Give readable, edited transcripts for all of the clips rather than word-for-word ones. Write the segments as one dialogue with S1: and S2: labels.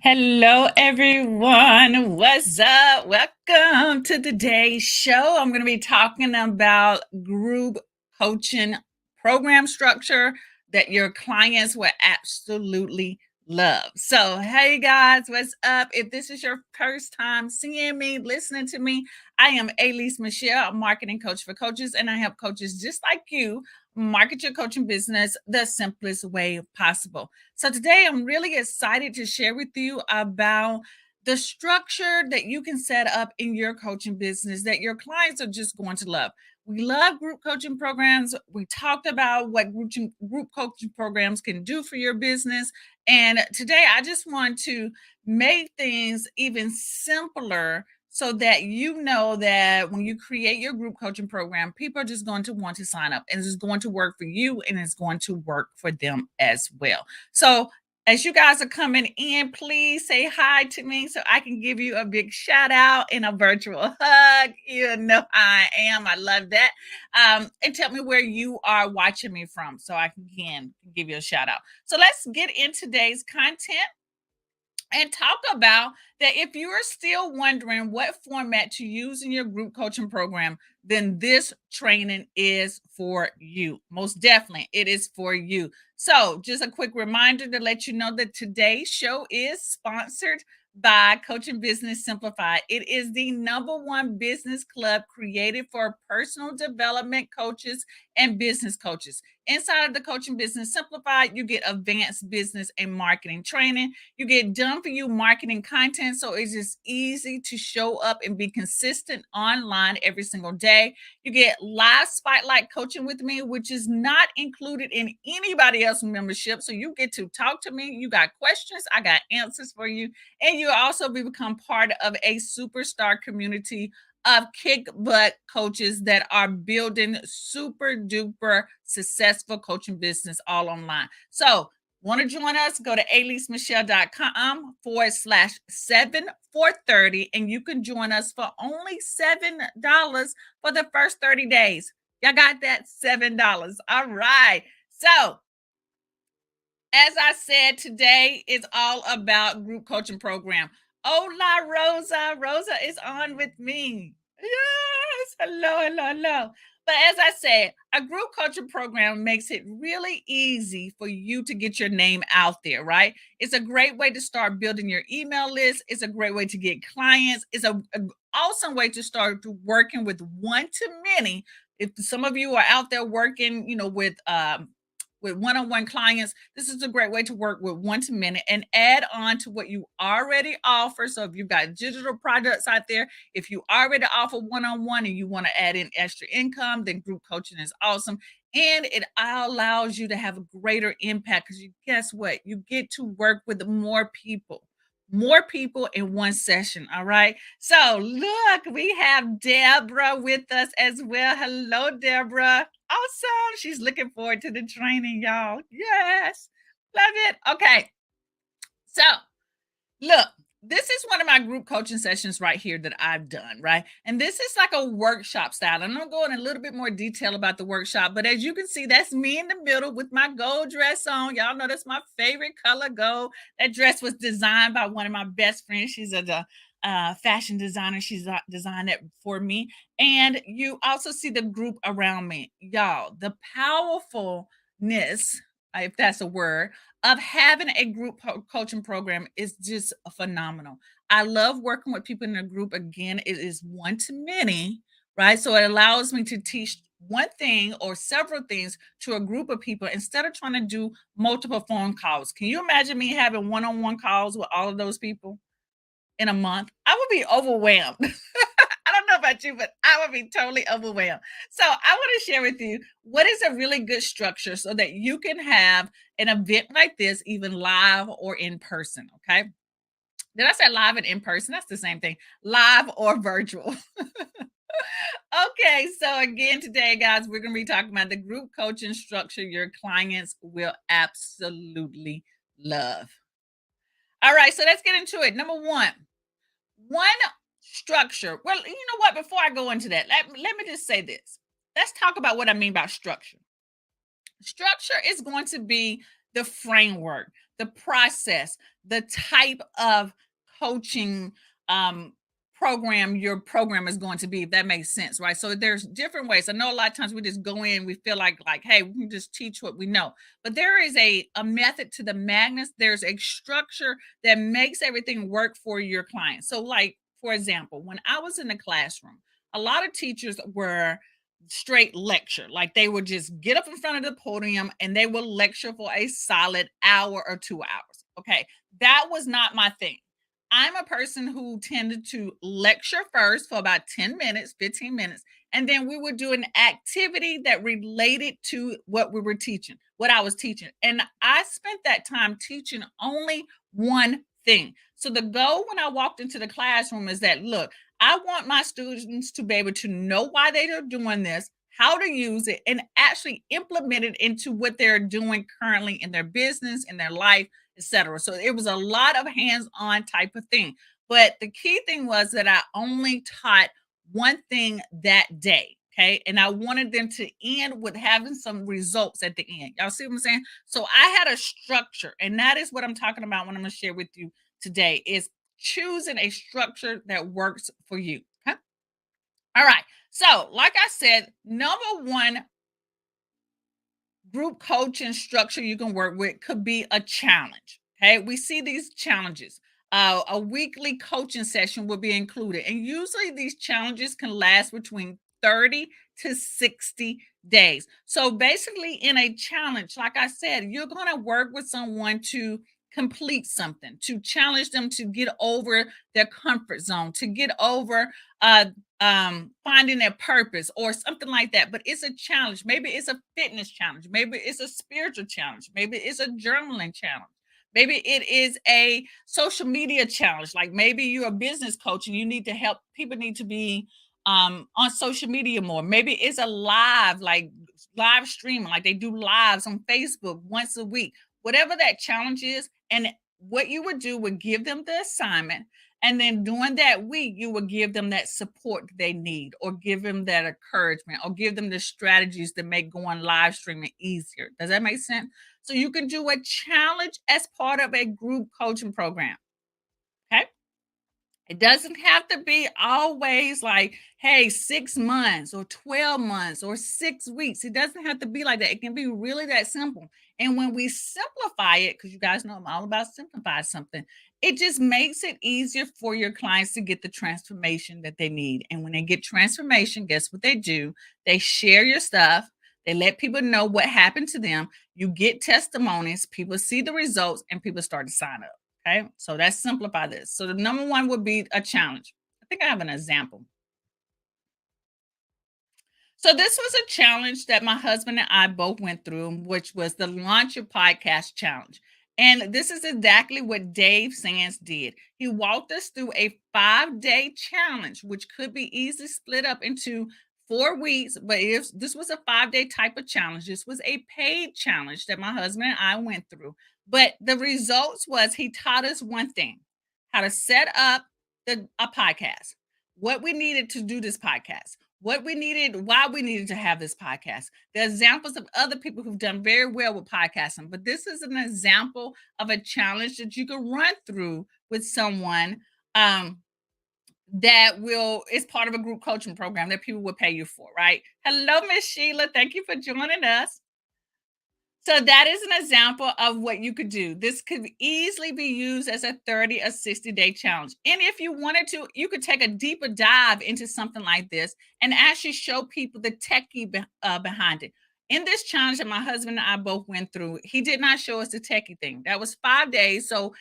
S1: Hello, everyone. What's up? Welcome to today's show. I'm going to be talking about group coaching program structure that your clients will absolutely love. So, hey guys, what's up? If this is your first time seeing me, listening to me, I am Elise Michelle, a marketing coach for coaches, and I help coaches just like you market your coaching business the simplest way possible. So today I'm really excited to share with you about the structure that you can set up in your coaching business that your clients are just going to love. We love group coaching programs. We talked about what group coaching programs can do for your business. And today I just want to make things even simpler so that you know that when you create your group coaching program, people are just going to want to sign up and it's going to work for you and it's going to work for them as well. So, as you guys are coming in, please say hi to me so I can give you a big shout out and a virtual hug. You know how I am. I love that. And tell me where you are watching me from so I can again give you a shout out. So, let's get in today's content and talk about that. If you are still wondering what format to use in your group coaching program, then this training is for you. Most definitely, it is for you. So, just a quick reminder to let you know that today's show is sponsored by Coaching Business Simplified. It is the number one business club created for personal development coaches and business coaches. Inside of the Coaching Business Simplified, you get advanced business and marketing training. You get done for you marketing content. So it's just easy to show up and be consistent online every single day. You get live spotlight coaching with me, which is not included in anybody else's membership. So you get to talk to me. You got questions, I got answers for you. And you also become part of a superstar community of kick butt coaches that are building super duper successful coaching business all online. So want to join us? Go to alisemichelle.com/7 430 and you can join us for only $7 for the first 30 days. Y'all got that? $7. All right. So, as I said, today is all about group coaching program. Hola, Rosa. Rosa is on with me. Yes. Hello, hello, hello. But as I said, a group coaching program makes it really easy for you to get your name out there, right? It's a great way to start building your email list. It's a great way to get clients. It's a awesome way to start working with one to many. If some of you are out there working, with one-on-one clients, this is a great way to work with one to many and add on to what you already offer. So if you've got digital products out there, if you already offer one-on-one and you want to add in extra income, then group coaching is awesome. And it allows you to have a greater impact because you guess what? You get to work with more people in one session. All right. So look, we have Deborah with us as well. Hello, Deborah. Awesome. She's looking forward to the training, y'all. Yes. Love it. Okay. So, look, this is one of my group coaching sessions right here that I've done, right? And this is like a workshop style. I'm going to go in a little bit more detail about the workshop, but as you can see, that's me in the middle with my gold dress on. Y'all know that's my favorite color, gold. That dress was designed by one of my best friends. She's a fashion designer. She's designed it for me. And you also see the group around me. Y'all, the powerfulness, if that's a word, of having a group coaching program is just phenomenal. I love working with people in a group. Again, it is one to many, right? So it allows me to teach one thing or several things to a group of people instead of trying to do multiple phone calls. Can you imagine me having one-on-one calls with all of those people in a month? I would be overwhelmed. I don't know about you, but I would be totally overwhelmed. So I want to share with you what is a really good structure so that you can have an event like this, even live or in person. Okay. Did I say live and in person? That's the same thing. Live or virtual. Okay. So again, today, guys, we're going to be talking about the group coaching structure your clients will absolutely love. All right. So let's get into it. Number one structure. Well, you know what? Before I go into that, let me just say this. Let's talk about what I mean by structure. Structure is going to be the framework, the process, the type of coaching program your program is going to be, if that makes sense, right? So there's different ways. I know a lot of times we just go in, we feel like hey, we can just teach what we know, but there is a method to the madness. There's a structure that makes everything work for your client. So like, for example, when I was in the classroom, a lot of teachers were straight lecture. Like they would just get up in front of the podium and they would lecture for a solid hour or 2 hours. Okay. That was not my thing. I'm a person who tended to lecture first for about 10 minutes, 15 minutes, and then we would do an activity that related to what we were teaching, what I was teaching. And I spent that time teaching only one thing. So the goal when I walked into the classroom is that, look, I want my students to be able to know why they are doing this, how to use it, and actually implement it into what they're doing currently in their business, in their life, etc. So it was a lot of hands-on type of thing. But the key thing was that I only taught one thing that day. Okay. And I wanted them to end with having some results at the end. Y'all see what I'm saying? So I had a structure, and that is what I'm talking about when I'm going to share with you today is choosing a structure that works for you. Okay. All right. So, like I said, number one group coaching structure you can work with could be a challenge. Okay, we see these challenges. A weekly coaching session will be included, and usually these challenges can last between 30 to 60 days. So basically, in a challenge, like I said, you're going to work with someone to complete something, to challenge them to get over their comfort zone, to get over uh, finding their purpose or something like that. But it's a challenge. Maybe it's a fitness challenge, maybe it's a spiritual challenge, maybe it's a journaling challenge, maybe it is a social media challenge. Like maybe you're a business coach and you need to help people, need to be on social media more. Maybe it's a live, like live streaming, like they do lives on Facebook once a week, whatever that challenge is. And what you would do would give them the assignment, and then during that week, you will give them that support they need, or give them that encouragement, or give them the strategies that make going live streaming easier. Does that make sense? So you can do a challenge as part of a group coaching program. Okay. It doesn't have to be always like, hey, 6 months or 12 months or 6 weeks. It doesn't have to be like that. It can be really that simple. And when we simplify it, because you guys know I'm all about simplify something, it just makes it easier for your clients to get the transformation that they need. And when they get transformation, guess what they do? They share your stuff. They let people know what happened to them. You get testimonies, people see the results, and people start to sign up. Okay, so let's simplify this. So the number one would be a challenge. I think I have an example. So this was a challenge that my husband and I both went through, which was the Launch Your Podcast Challenge. And this is exactly what Dave Sands did. He walked us through a 5-day challenge, which could be easily split up into 4 weeks. But if this was a 5-day type of challenge, this was a paid challenge that my husband and I went through. But the results was he taught us one thing: how to set up a podcast, what we needed to do this podcast, what we needed, why we needed to have this podcast. The examples of other people who've done very well with podcasting, but this is an example of a challenge that you can run through with someone that will is part of a group coaching program that people will pay you for, right? Hello, Miss Sheila. Thank you for joining us. So that is an example of what you could do. This could easily be used as a 30 or 60-day challenge. And if you wanted to, you could take a deeper dive into something like this and actually show people the techie behind it. In this challenge that my husband and I both went through, he did not show us the techie thing. That was 5 days. So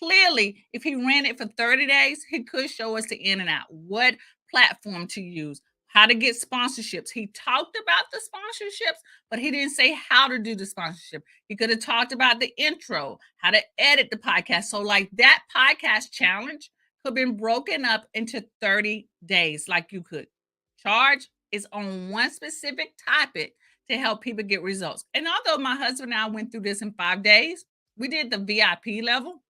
S1: clearly, if he ran it for 30 days, he could show us the in and out, what platform to use, how to get sponsorships. He talked about the sponsorships, but he didn't say how to do the sponsorship. He could have talked about the intro, how to edit the podcast. So, like that podcast challenge could have been broken up into 30 days, like you could. Charge is on one specific topic to help people get results. And although my husband and I went through this in 5 days, we did the VIP level.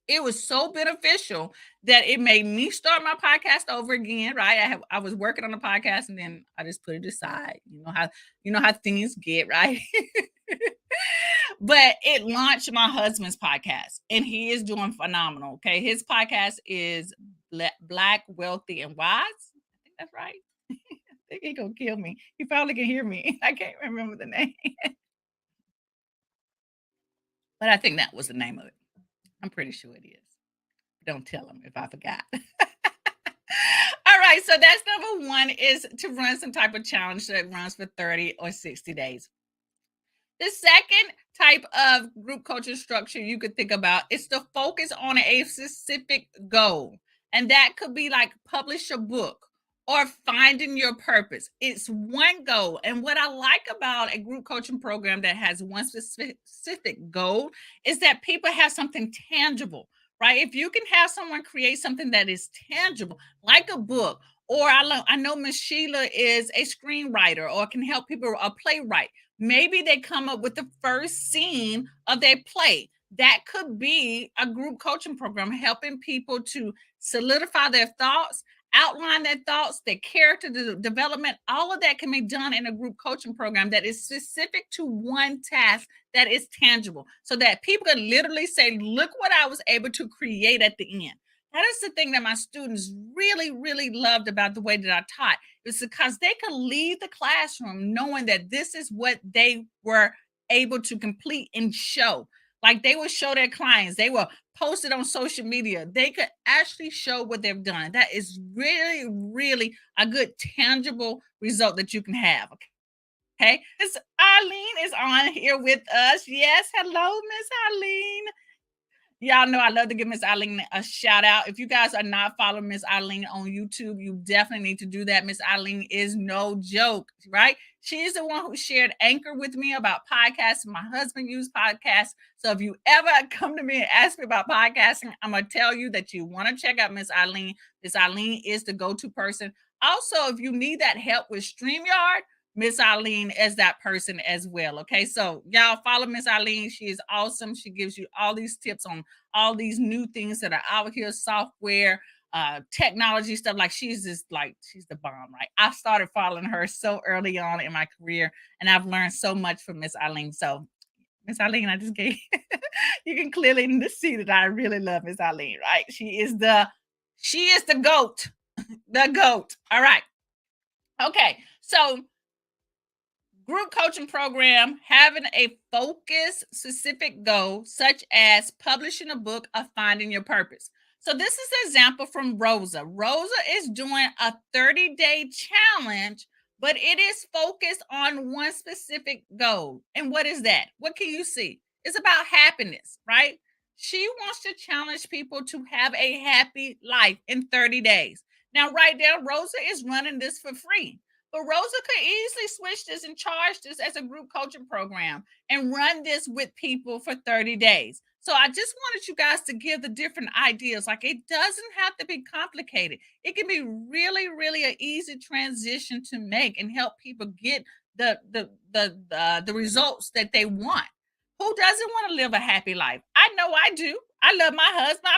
S1: It was so beneficial that it made me start my podcast over again, right? I was working on the podcast and then I just put it aside. You know how things get, right? But it launched my husband's podcast, and he is doing phenomenal. Okay, his podcast is Black, Wealthy, and Wise. I think that's right. I think he gonna kill me. He probably can hear me. I can't remember the name, but I think that was the name of it. I'm pretty sure it is. Don't tell him if I forgot. All right, so that's number one, is to run some type of challenge that runs for 30 or 60 days. The second type of group coaching structure you could think about is to focus on a specific goal. And that could be like publish a book or finding your purpose. It's one goal. And what I like about a group coaching program that has one specific goal is that people have something tangible, right? If you can have someone create something that is tangible, like a book, or I know Miss Sheila is a screenwriter or can help people, a playwright. Maybe they come up with the first scene of their play. That could be a group coaching program helping people to solidify their thoughts, outline their thoughts, their character development. All of that can be done in a group coaching program that is specific to one task that is tangible, so that people can literally say, look what I was able to create at the end. That is the thing that my students really, really loved about the way that I taught. It's because they could leave the classroom knowing that this is what they were able to complete and show. Like they would show their clients, they will post it on social media. They could actually show what they've done. That is really, really a good tangible result that you can have. Okay. Miss Eileen is on here with us. Yes. Hello, Miss Eileen. Y'all know I love to give Miss Eileen a shout out. If you guys are not following Miss Eileen on YouTube, you definitely need to do that. Miss Eileen is no joke, right? She is the one who shared Anchor with me about podcasts. My husband used podcasts. So if you ever come to me and ask me about podcasting, I'm going to tell you that you want to check out Miss Eileen. Miss Eileen is the go-to person. Also, if you need that help with StreamYard, Miss Eileen as that person as well. Okay, so y'all follow Miss Eileen. She is awesome. She gives you all these tips on all these new things that are out here, software, technology stuff. Like she's the bomb, right? I started following her so early on in my career, and I've learned so much from Miss Eileen. So Miss Eileen, I just gave you can clearly see that I really love Miss Eileen, right? She is the goat, the goat. All right. Okay, so group coaching program having a focus specific goal, such as publishing a book or finding your purpose. So this is an example from Rosa. Rosa is doing a 30-day challenge, but it is focused on one specific goal. And what is that? What can you see? It's about happiness, right? She wants to challenge people to have a happy life in 30 days. Now, right now, Rosa is running this for free. But Rosa could easily switch this and charge this as a group coaching program and run this with people for 30 days. So I just wanted you guys to give the different ideas. Like it doesn't have to be complicated. It can be really, really an easy transition to make and help people get the results that they want. Who doesn't want to live a happy life? I know I do. I love my husband.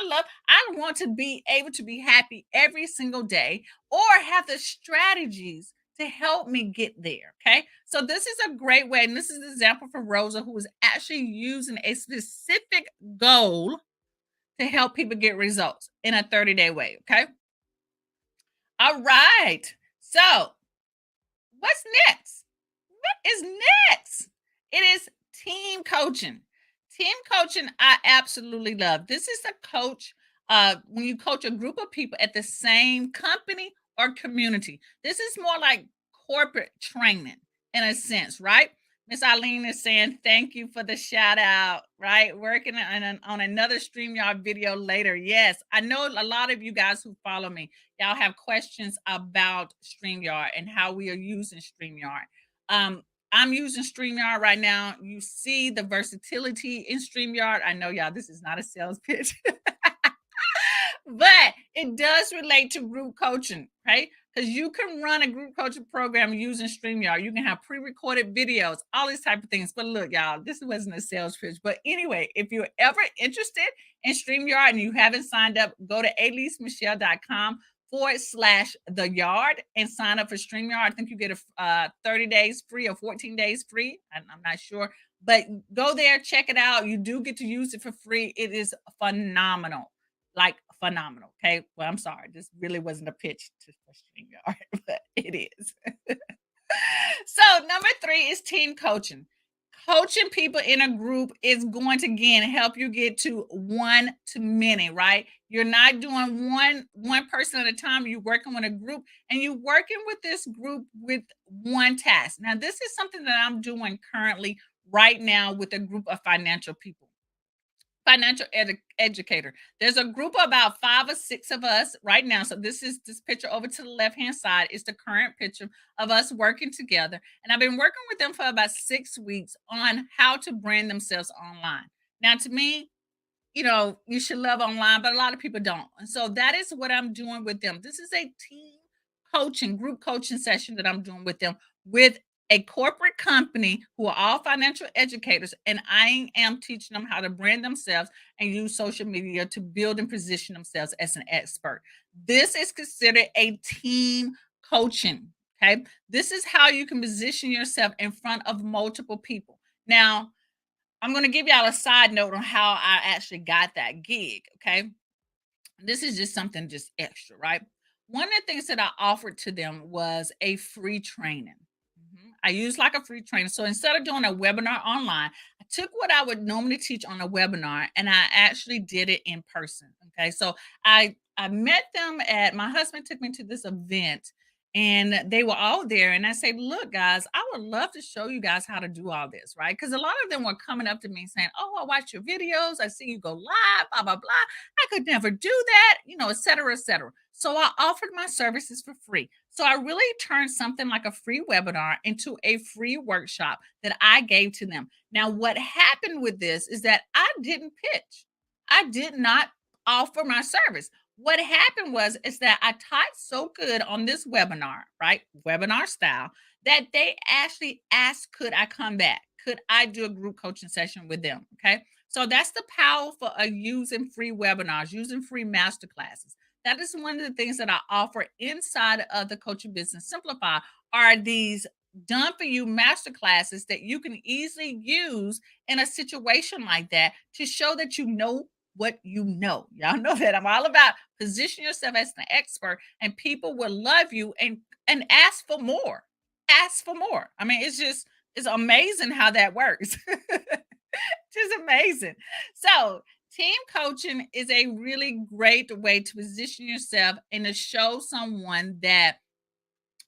S1: I want to be able to be happy every single day or have the strategies to help me get there. Okay. So this is a great way. And this is an example for Rosa, who is actually using a specific goal to help people get results in a 30-day way. Okay. All right. So what's next? What is next? It is team coaching. Team coaching, I absolutely love. This is a coach when you coach a group of people at the same company or community. This is more like corporate training in a sense, right? Miss Eileen is saying thank you for the shout out, right? Working on another StreamYard video later. Yes, I know a lot of you guys who follow me, y'all have questions about StreamYard and how we are using StreamYard. I'm using StreamYard right now. You see the versatility in StreamYard. I know y'all, this is not a sales pitch. But it does relate to group coaching, right? Because you can run a group coaching program using StreamYard. You can have pre-recorded videos, all these type of things. But look, y'all, this wasn't a sales pitch. But anyway, if you're ever interested in StreamYard and you haven't signed up, go to alisemichelle.com/the yard and sign up for StreamYard. I think you get a 30 days free or 14 days free. I'm not sure. But go there, check it out. You do get to use it for free. It is phenomenal, like phenomenal. Okay. Well, I'm sorry. This really wasn't a pitch to for StreamYard, but it is. So number three is team coaching. Coaching people in a group is going to again help you get to one to many, right? You're not doing one person at a time. You're working with a group and you're working with this group with one task. Now, this is something that I'm doing currently right now with a group of financial people educator. There's a group of about 5 or 6 of us right now. So this picture over to the left hand side is the current picture of us working together. And I've been working with them for about 6 weeks on how to brand themselves online. Now, to me, you should love online, but a lot of people don't. And so that is what I'm doing with them. This is a team coaching, group coaching session that I'm doing with them with a corporate company who are all financial educators. And I am teaching them how to brand themselves and use social media to build and position themselves as an expert. This is considered a team coaching. Okay. This is how you can position yourself in front of multiple people. Now, I'm going to give y'all a side note on how I actually got that gig. Okay. This is just something just extra, right? One of the things that I offered to them was a free training. I used like a free training. So instead of doing a webinar online, I took what I would normally teach on a webinar and I actually did it in person. Okay. So I met them at my husband took me to this event and they were all there. And I said, look, guys, I would love to show you guys how to do all this, right? Because a lot of them were coming up to me saying, oh, I watch your videos, I see you go live, blah, blah, blah. I could never do that, et cetera, et cetera. So I offered my services for free. So I really turned something like a free webinar into a free workshop that I gave to them. Now, what happened with this is that I didn't pitch. I did not offer my service. What happened was is that I taught so good on this webinar, right? Webinar style, that they actually asked, could I come back? Could I do a group coaching session with them? Okay. So that's the power for using free webinars, using free master classes. That is one of the things that I offer inside of the Coaching Business Simplify are these done for you master classes that you can easily use in a situation like that to show that you know what you know. Y'all know that I'm all about position yourself as an expert and people will love you and ask for more. Ask for more. I mean, it's amazing how that works. Just amazing. So, team coaching is a really great way to position yourself and to show someone that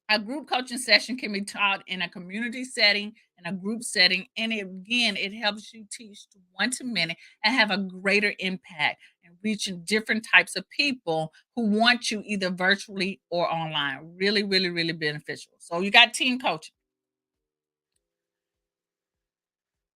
S1: a group coaching session can be taught in a community setting, in a group setting, and it helps you teach to one to many and have a greater impact and reaching different types of people who want you either virtually or online. Really, really, really beneficial. So you got team coaching.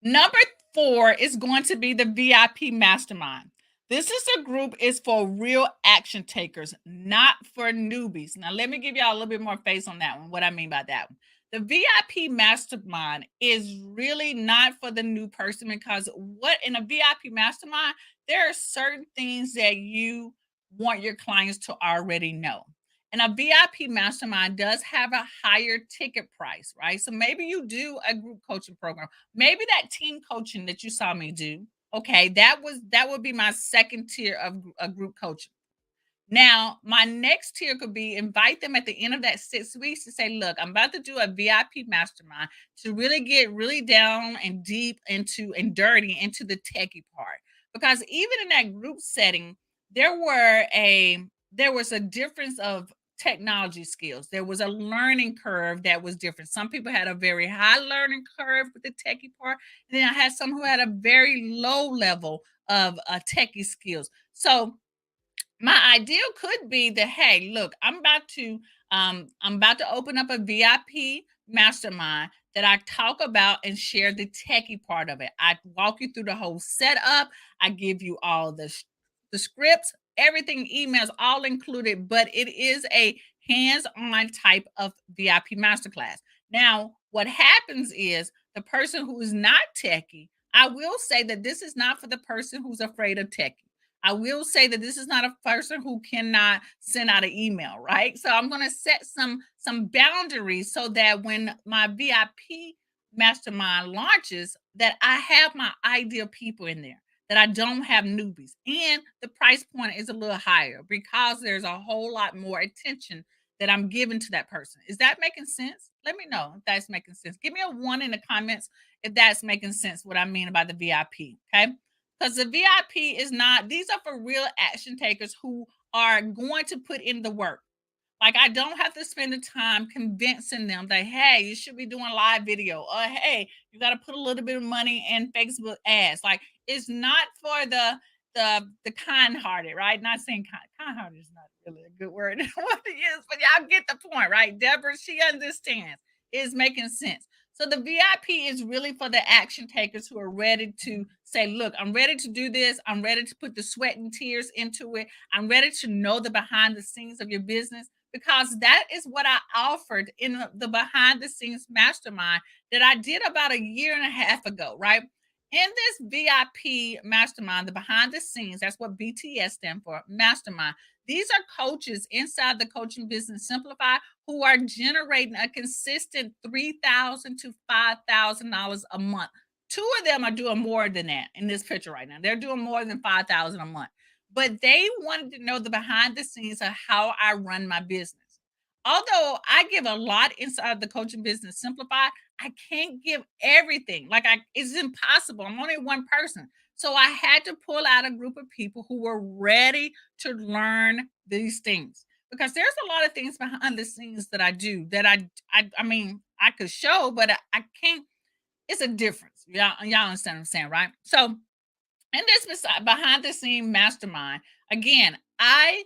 S1: Number 4 is going to be the VIP Mastermind. This is a group is for real action takers, not for newbies. Now, let me give y'all a little bit more face on that one, what I mean by that one. The VIP Mastermind is really not for the new person because what in a VIP Mastermind, there are certain things that you want your clients to already know. And a VIP mastermind does have a higher ticket price, right? So maybe you do a group coaching program. Maybe that team coaching that you saw me do, okay, that would be my second tier of a group coaching. Now, my next tier could be invite them at the end of that 6 weeks to say, look, I'm about to do a VIP mastermind to really get really down and deep into and dirty into the techie part. Because even in that group setting, there was a difference of technology skills. There was a learning curve that was different. Some people had a very high learning curve with the techie part. And then I had some who had a very low level of techie skills. So my ideal could be that, hey, look, I'm about to open up a VIP mastermind that I talk about and share the techie part of it. I walk you through the whole setup. I give you all the scripts, everything, emails, all included, but it is a hands-on type of VIP masterclass. Now, what happens is the person who is not techie, I will say that this is not for the person who's afraid of techie. I will say that this is not a person who cannot send out an email, right? So I'm going to set some boundaries so that when my VIP mastermind launches that I have my ideal people in there, that I don't have newbies. And the price point is a little higher because there's a whole lot more attention that I'm giving to that person. Is that making sense? Let me know if that's making sense. Give me a one in the comments if that's making sense, what I mean about the VIP. Okay. Because the VIP is not, these are for real action takers who are going to put in the work. Like, I don't have to spend the time convincing them that, hey, you should be doing live video, or hey, you got to put a little bit of money in Facebook ads. Like, it's not for the kind-hearted, right? Not saying kind-hearted is not really a good word what it is, but y'all get the point, right? Deborah, she understands. It's making sense. So the VIP is really for the action takers who are ready to say, look, I'm ready to do this. I'm ready to put the sweat and tears into it. I'm ready to know the behind the scenes of your business, because that is what I offered in the behind the scenes mastermind that I did about a year and a half ago, right? In this VIP mastermind, the behind the scenes, that's what BTS stand for, mastermind. These are coaches inside the Coaching Business Simplify who are generating a consistent $3,000 to $5,000 a month. Two of them are doing more than that in this picture right now. They're doing more than 5,000 a month, but they wanted to know the behind the scenes of how I run my business. Although I give a lot inside the Coaching Business Simplified, I can't give everything. Like, it's impossible. I'm only one person. So I had to pull out a group of people who were ready to learn these things, because there's a lot of things behind the scenes that I do that I mean, I could show, but I can't. It's a difference. Y'all understand what I'm saying, right? So in this behind the scene mastermind, again, I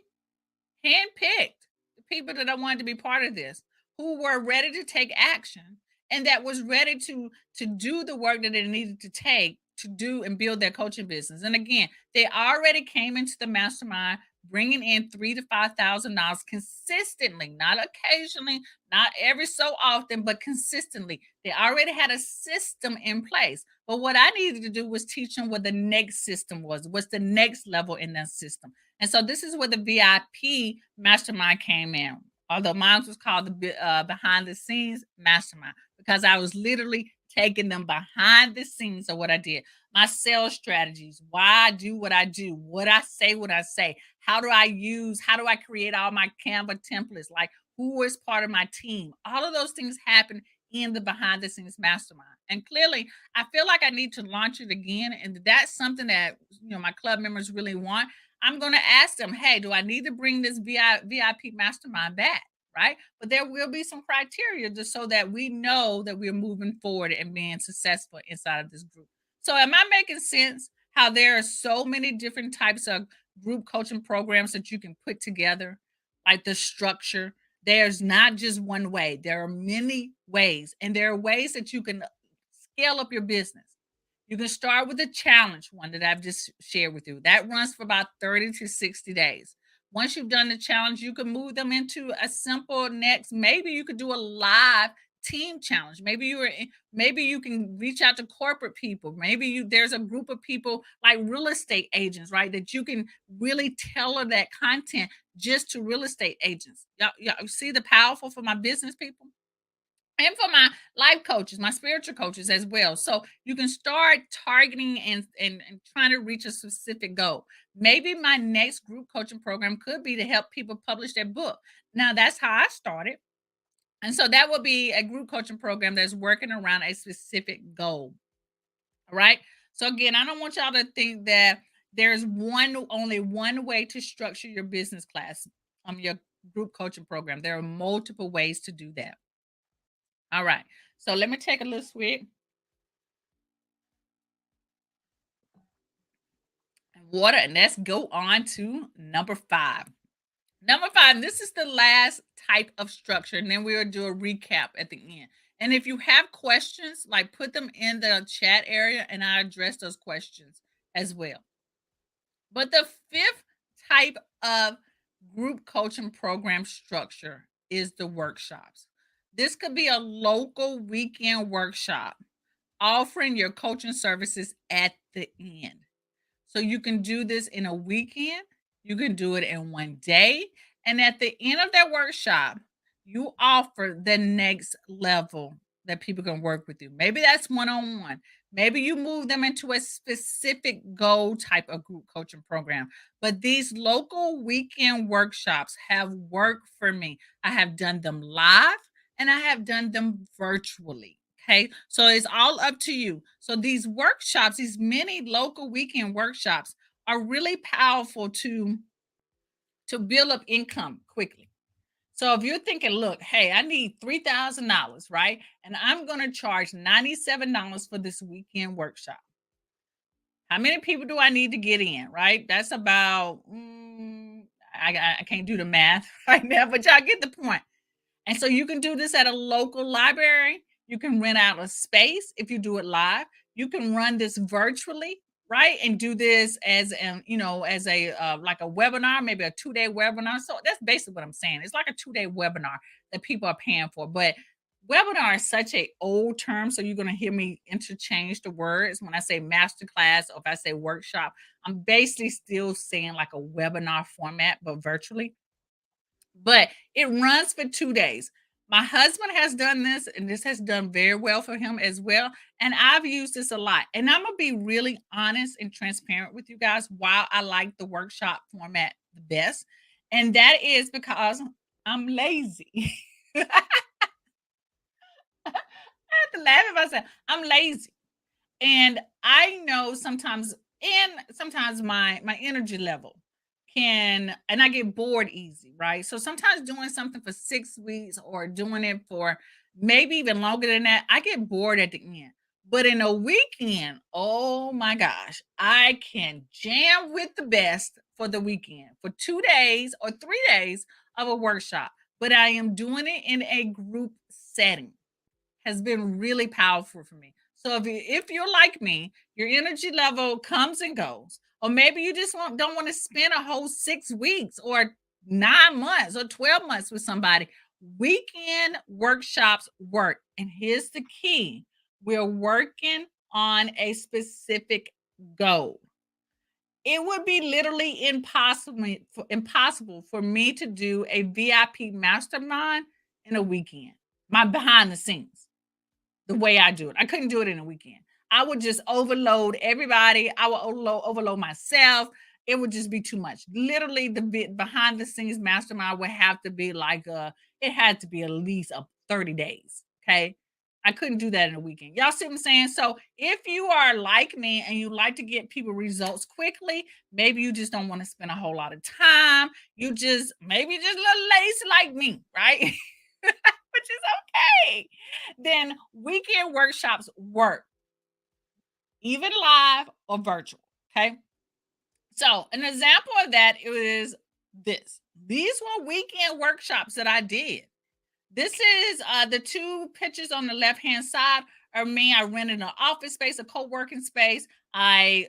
S1: handpicked the people that I wanted to be part of this, who were ready to take action and that was ready to do the work that they needed to take to do and build their coaching business. And again, they already came into the mastermind bringing in $3,000 to $5,000 consistently, not occasionally, not every so often, but consistently. They already had a system in place. But what I needed to do was teach them what the next system was. What's the next level in that system? And so this is where the VIP mastermind came in. Although mine was called the behind the scenes mastermind, because I was literally taking them behind the scenes of what I did, my sales strategies, why I do, what I say, how do I create all my Canva templates, like who is part of my team. All of those things happen in the behind the scenes mastermind. And clearly, I feel like I need to launch it again. And that's something that my club members really want. I'm going to ask them, hey, do I need to bring this VIP mastermind back? Right. But there will be some criteria just so that we know that we're moving forward and being successful inside of this group. So, am I making sense how there are so many different types of group coaching programs that you can put together, like the structure? There's not just one way, there are many ways, and there are ways that you can scale up your business. You can start with a challenge one that I've just shared with you. That runs for about 30 to 60 days. Once you've done the challenge, you can move them into a simple next. Maybe you could do a live team challenge. Maybe you can reach out to corporate people. There's a group of people like real estate agents, right? That you can really tailor that content just to real estate agents. Y'all see the powerful for my business people? And for my life coaches, my spiritual coaches as well. So you can start targeting and trying to reach a specific goal. Maybe my next group coaching program could be to help people publish their book. Now, that's how I started. And so that would be a group coaching program that's working around a specific goal. All right. So again, I don't want y'all to think that there's only one way to structure your business class, your group coaching program. There are multiple ways to do that. All right. So let me take a little swig and water, and let's go on to number 5. Number 5, this is the last type of structure, and then we'll do a recap at the end. And if you have questions, like put them in the chat area and I address those questions as well. But the 5th type of group coaching program structure is the workshops. This could be a local weekend workshop offering your coaching services at the end. So you can do this in a weekend, you can do it in one day, and at the end of that workshop, you offer the next level that people can work with you. Maybe that's one on one. Maybe you move them into a specific goal type of group coaching program. But these local weekend workshops have worked for me. I have done them live and I have done them virtually. Okay. So it's all up to you. So these workshops, these mini local weekend workshops are really powerful to build up income quickly. So if you're thinking, look, hey, I need $3,000, right? And I'm going to charge $97 for this weekend workshop. How many people do I need to get in, right? That's about, I can't do the math right now, but y'all get the point. And so you can do this at a local library. You can rent out a space if you do it live. You can run this virtually, right? And do this as as a like a webinar, maybe a 2-day webinar. So that's basically what I'm saying. It's like a 2-day webinar that people are paying for. But webinar is such a old term, so you're going to hear me interchange the words when I say masterclass or if I say workshop. I'm basically still saying like a webinar format, but virtually, but it runs for 2 days. My husband has done this, and this has done very well for him as well, and I've used this a lot. And I'm gonna be really honest and transparent with you guys why I like the workshop format the best, and that is because I'm lazy. I have to laugh at myself. I'm lazy. And I know sometimes my energy level can, and I get bored easy, right? So sometimes doing something for 6 weeks or doing it for maybe even longer than that, I get bored at the end. But in a weekend, oh my gosh, I can jam with the best for the weekend for 2 days or 3 days of a workshop. But I am doing it in a group setting, has been really powerful for me. So if you're like me, your energy level comes and goes, or maybe you just don't want to spend a whole 6 weeks or 9 months or 12 months with somebody. Weekend workshops work, and here's the key: we're working on a specific goal. It would be literally impossible for me to do a VIP mastermind in a weekend. My behind the scenes, the way I do it. I couldn't do it in a weekend. I would just overload everybody. I would overload myself. It would just be too much. Literally, the bit behind the scenes mastermind would have to be like it had to be at least 30 days. Okay. I couldn't do that in a weekend. Y'all see what I'm saying? So if you are like me and you like to get people results quickly, maybe you just don't want to spend a whole lot of time. You just maybe just a little lazy like me, right? Which is okay. Then weekend workshops work, even live or virtual. Okay. So an example of that is this. These were weekend workshops that I did. This is the two pictures on the left hand side are me. I rented an office space, a co-working space. I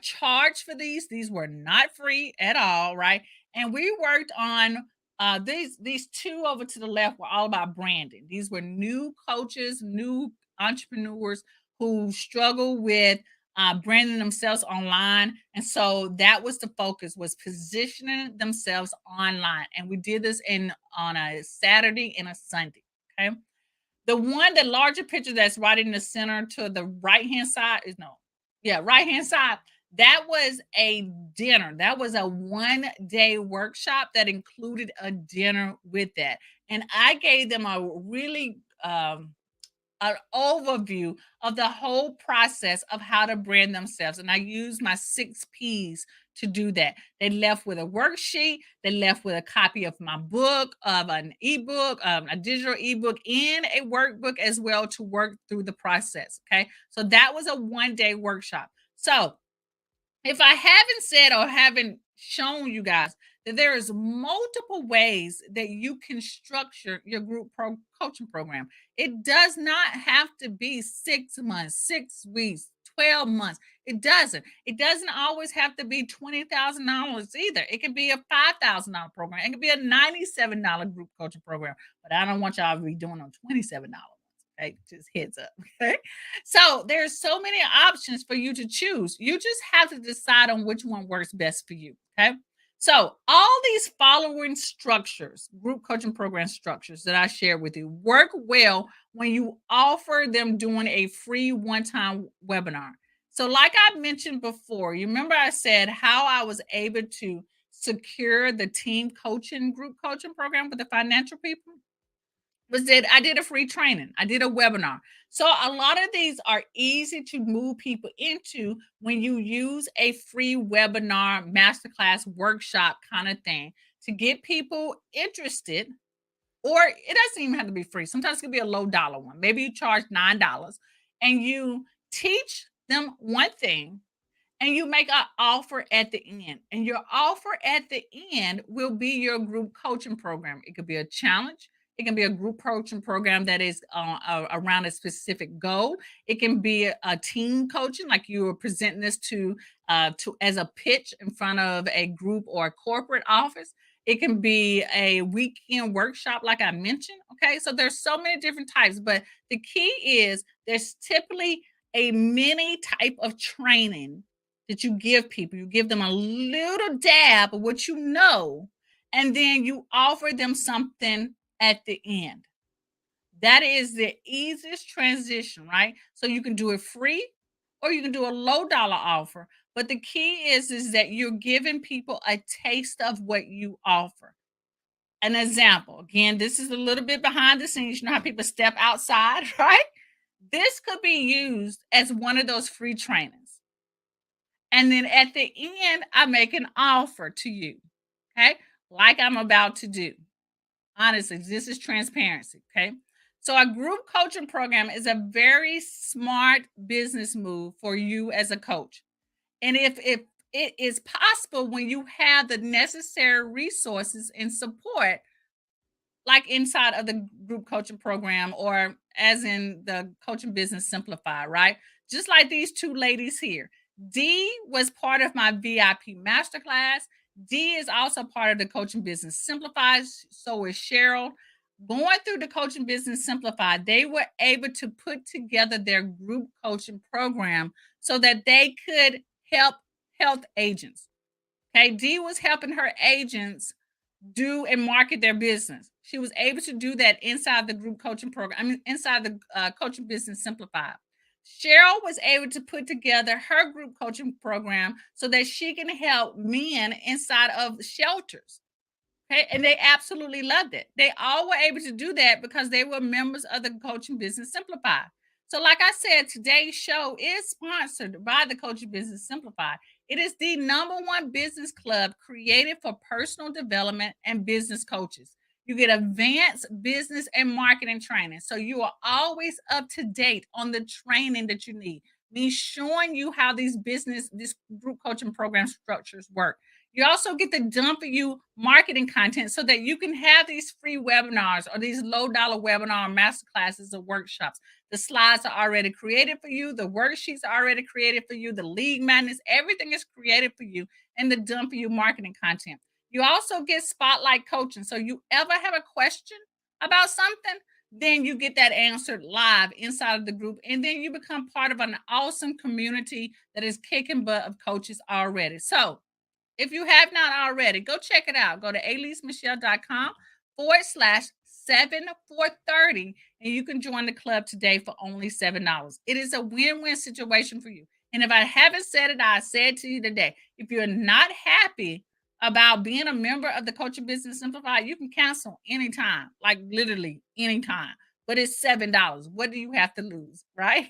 S1: charged for these. These were not free at all, right? And we worked on these two over to the left were all about branding. These were new coaches, new entrepreneurs who struggle with branding themselves online, and so that was the focus, was positioning themselves online. And we did this in on a Saturday and a Sunday. Okay, the larger picture that's right in the center to the right hand side is no, yeah, right hand side. That was a dinner. That was a 1 day workshop that included a dinner with that, and I gave them a really an overview of the whole process of how to brand themselves. And I used my 6 P's to do that. They left with a worksheet, they left with a copy of my book, of an ebook, a digital ebook, and a workbook as well to work through the process. Okay. So that was a 1 day workshop. So if I haven't said or haven't shown you guys that there is multiple ways that you can structure your coaching program. It does not have to be 6 months, 6 weeks, 12 months. It doesn't. It doesn't always have to be $20,000 either. It can be a $5,000 program. It can be a $97 group coaching program. But I don't want y'all to be doing on $27. Okay, just heads up. Okay. So there's so many options for you to choose. You just have to decide on which one works best for you. Okay. So, all these following structures, group coaching program structures that I shared with you, work well when you offer them doing a free one time webinar. So, like I mentioned before, you remember I said how I was able to secure the team coaching, group coaching program with the financial people? Was that I did a free training. I did a webinar. So a lot of these are easy to move people into when you use a free webinar, masterclass, workshop kind of thing to get people interested. Or it doesn't even have to be free. Sometimes it could be a low dollar one. Maybe you charge $9 and you teach them one thing and you make an offer at the end. And your offer at the end will be your group coaching program. It could be a challenge. It can be a group coaching program that is around a specific goal. It can be a team coaching, like you are presenting this to as a pitch in front of a group or a corporate office. It can be a weekend workshop, like I mentioned. Okay, so there's so many different types, but the key is there's typically a mini type of training that you give people. You give them a little dab of what you know, and then you offer them something at the end. That is the easiest transition, right? So you can do it free or you can do a low dollar offer. But the key is that you're giving people a taste of what you offer. An example, again, this is a little bit behind the scenes. You know how people step outside, right? This could be used as one of those free trainings. And then at the end, I make an offer to you, okay? Like I'm about to do. Honestly, this is transparency, okay? So a group coaching program is a very smart business move for you as a coach. And if it is possible when you have the necessary resources and support, like inside of the group coaching program or as in the coaching business simplified, right? Just like these two ladies here. D was part of my VIP masterclass. D is also part of the coaching business simplified. So is Cheryl. Going through the coaching business simplified, they were able to put together their group coaching program so that they could help health agents. Okay, D was helping her agents do and market their business. She was able to do that inside the group coaching program. I mean, inside the coaching business simplified. Cheryl was able to put together her group coaching program so that she can help men inside of shelters. Okay, and they absolutely loved it. They all were able to do that because they were members of the Coaching Business Simplified. So, like I said, today's show is sponsored by the Coaching Business Simplified. It is the number one business club created for personal development and business coaches. You get advanced business and marketing training. So you are always up to date on the training that you need. Me showing you how this group coaching program structures work. You also get the dump of you marketing content so that you can have these free webinars or these low dollar webinar master classes or workshops. The slides are already created for you, the worksheets are already created for you, the lead magnets, everything is created for you, and the dump of you marketing content. You also get spotlight coaching. So you ever have a question about something, then you get that answered live inside of the group. And then you become part of an awesome community that is kicking butt of coaches already. So if you have not already, go check it out. Go to alisemichelle.com/7430 and you can join the club today for only $7. It is a win-win situation for you. And if I haven't said it, I said to you today. If you're not happy about being a member of the Coaching Business Simplified, you can cancel anytime, like literally anytime. But it's $7. What do you have to lose, right?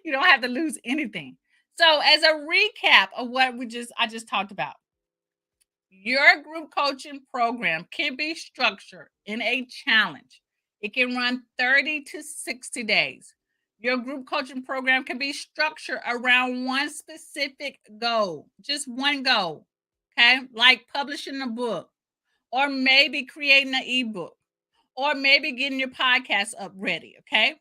S1: You don't have to lose anything. So, as a recap of what I just talked about, your group coaching program can be structured in a challenge. It can run 30 to 60 days. Your group coaching program can be structured around one specific goal, just one goal. Okay, like publishing a book, or maybe creating an ebook, or maybe getting your podcast up ready. Okay,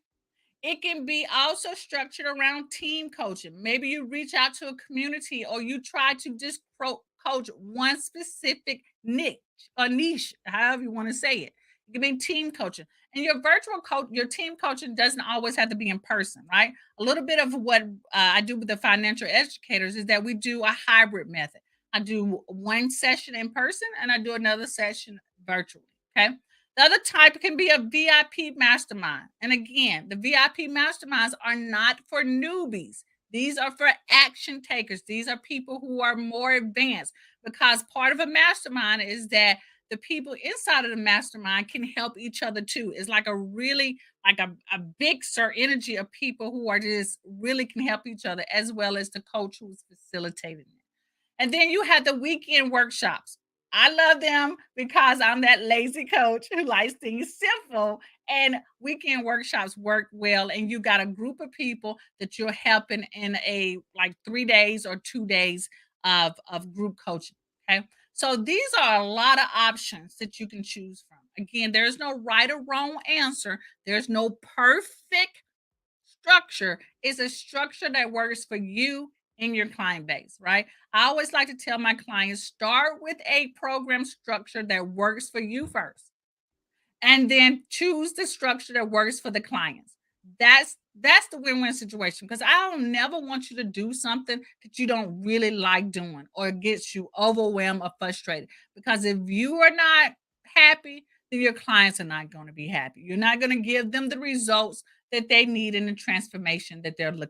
S1: it can be also structured around team coaching. Maybe you reach out to a community or you try to just coach one specific niche, however you want to say it. It can be team coaching. And your virtual coach, your team coaching doesn't always have to be in person, right? A little bit of what I do with the financial educators is that we do a hybrid method. I do one session in person and I do another session virtually. Okay. The other type can be a VIP mastermind. And again, the VIP masterminds are not for newbies. These are for action takers. These are people who are more advanced because part of a mastermind is that the people inside of the mastermind can help each other too. It's like a really like a big sir energy of people who are just really can help each other as well as the coach who's facilitating it. And then you have the weekend workshops. I love them because I'm that lazy coach who likes things simple. And weekend workshops work well. And you got a group of people that you're helping in a like 3 days or 2 days of group coaching. Okay. So these are a lot of options that you can choose from. Again, there's no right or wrong answer, there's no perfect structure. Is a structure that works for you and your client base, right? I always like to tell my clients start with a program structure that works for you first, and then choose the structure that works for the clients. That's the win-win situation because I don't never want you to do something that you don't really like doing or gets you overwhelmed or frustrated. Because if you are not happy, then your clients are not going to be happy. You're not going to give them the results that they need in the transformation that they're looking